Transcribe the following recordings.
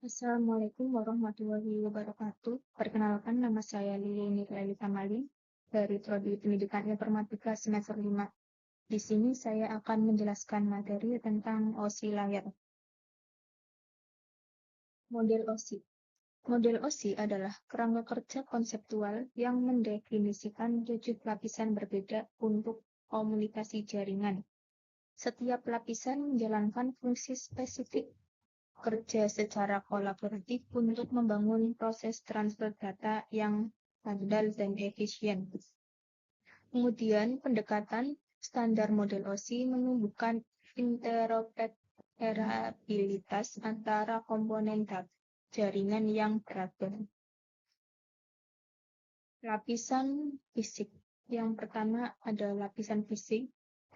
Assalamualaikum warahmatullahi wabarakatuh. Perkenalkan, nama saya Lili Nurlaili Kamalin dari Prodi Pendidikan Informatika semester 5. Di sini saya akan menjelaskan materi tentang OSI layar. Model OSI. Model OSI adalah kerangka kerja konseptual yang mendefinisikan 7 lapisan berbeda untuk komunikasi jaringan. Setiap lapisan menjalankan fungsi spesifik kerja secara kolaboratif untuk membangun proses transfer data yang handal dan efisien. Kemudian, pendekatan standar model OSI menumbuhkan interoperabilitas antara komponen jaringan yang beragam. Lapisan fisik. Yang pertama ada lapisan fisik.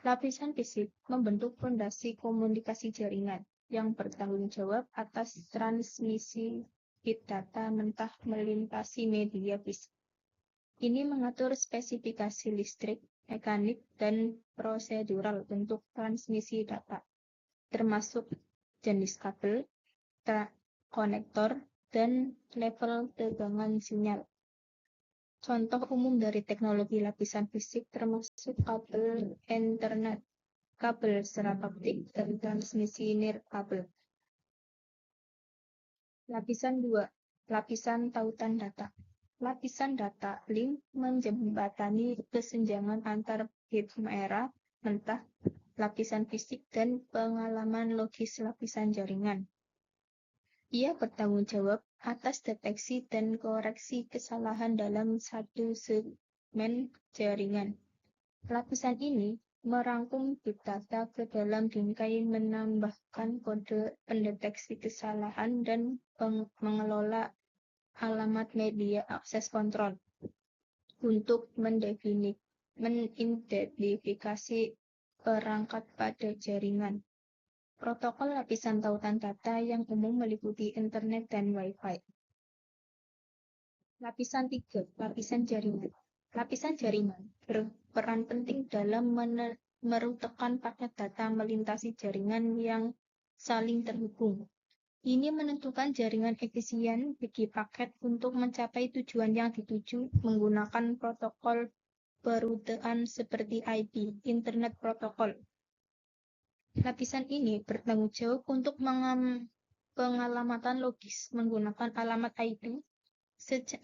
Lapisan fisik membentuk fondasi komunikasi jaringan yang bertanggung jawab atas transmisi bit data mentah melintasi media fisik. Ini mengatur spesifikasi listrik, mekanik, dan prosedural untuk transmisi data, termasuk jenis kabel, konektor, dan level tegangan sinyal. Contoh umum dari teknologi lapisan fisik termasuk kabel Ethernet, kabel serat optik, dan transmisi nirkabel. Lapisan 2. Lapisan tautan data. Lapisan data link menjembatani kesenjangan antar bit merah, mentah, lapisan fisik, dan pengalaman logis lapisan jaringan. Ia bertanggung jawab atas deteksi dan koreksi kesalahan dalam satu segmen jaringan. Lapisan ini merangkum bit data ke dalam bingkai, menambahkan kode pendeteksi kesalahan, dan mengelola alamat media akses kontrol untuk mengidentifikasi perangkat pada jaringan. Protokol lapisan tautan data yang umum meliputi internet dan Wi-Fi. Lapisan 3. Lapisan jaringan. Lapisan jaringan berperan penting dalam merutekan paket data melintasi jaringan yang saling terhubung. Ini menentukan jaringan efisien bagi paket untuk mencapai tujuan yang dituju menggunakan protokol perutean seperti IP, Internet Protocol. Lapisan ini bertanggung jawab untuk pengalamatan logis menggunakan alamat IP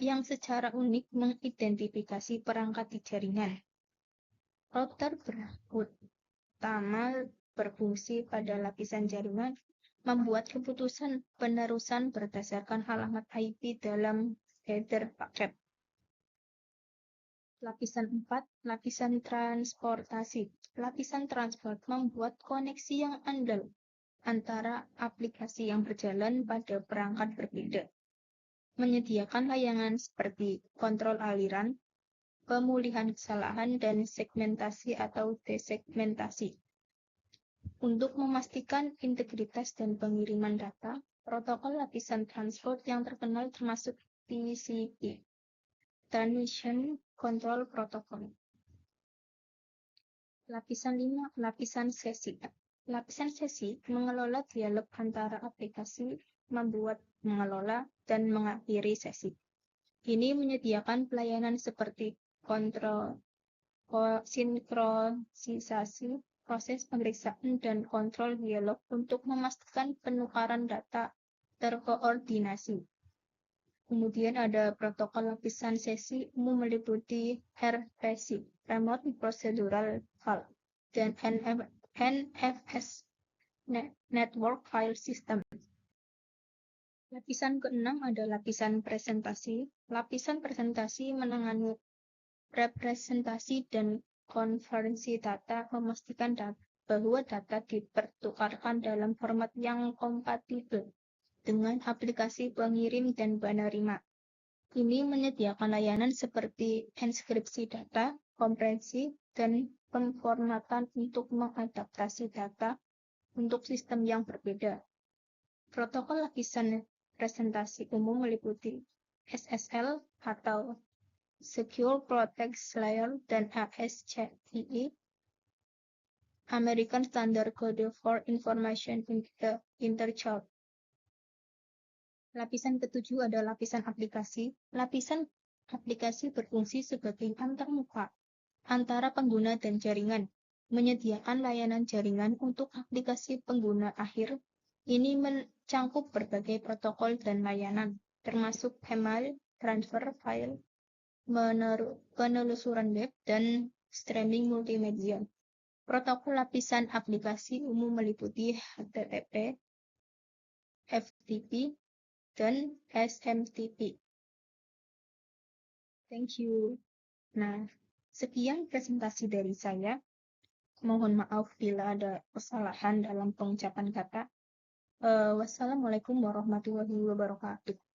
yang secara unik mengidentifikasi perangkat di jaringan. Router utama berfungsi pada lapisan jaringan membuat keputusan penerusan berdasarkan alamat IP dalam header paket. Lapisan 4. Lapisan transportasi. Lapisan transport membuat koneksi yang andal antara aplikasi yang berjalan pada perangkat berbeda. Menyediakan layanan seperti kontrol aliran, pemulihan kesalahan, dan segmentasi atau desegmentasi. Untuk memastikan integritas dan pengiriman data, protokol lapisan transport yang terkenal termasuk TCP, Transmission Control Protocol. Lapisan 5. Lapisan sesi. Lapisan sesi mengelola dialog antara aplikasi, mengelola, dan mengakhiri sesi. Ini menyediakan pelayanan seperti sinkronisasi, proses pemeriksaan, dan kontrol dialog untuk memastikan penukaran data terkoordinasi. Kemudian ada protokol lapisan sesi umum meliputi RPC, Remote Procedural File, dan NFS, Network File System. Lapisan ke-6 ada lapisan presentasi. Lapisan presentasi menangani representasi dan konversi data, memastikan bahwa data dipertukarkan dalam format yang kompatibel dengan aplikasi pengirim dan penerima. Ini menyediakan layanan seperti enskripsi data, kompresi, dan pemformatan untuk mengadaptasi data untuk sistem yang berbeda. Protokol lapisan presentasi umum meliputi SSL atau Secure Protect Layer dan ASCII, American Standard Code for Information Interchange. Lapisan ketujuh ada lapisan aplikasi. Lapisan aplikasi berfungsi sebagai antarmuka antara pengguna dan jaringan, menyediakan layanan jaringan untuk aplikasi pengguna akhir. Ini mencangkup berbagai protokol dan layanan, termasuk email, transfer file, penelusuran web, dan streaming multimedia. Protokol lapisan aplikasi umum meliputi HTTP, FTP, dan SMTP. Thank you. Nah, sekian presentasi dari saya. Mohon maaf bila ada kesalahan dalam pengucapan kata. Wassalamualaikum warahmatullahi wabarakatuh.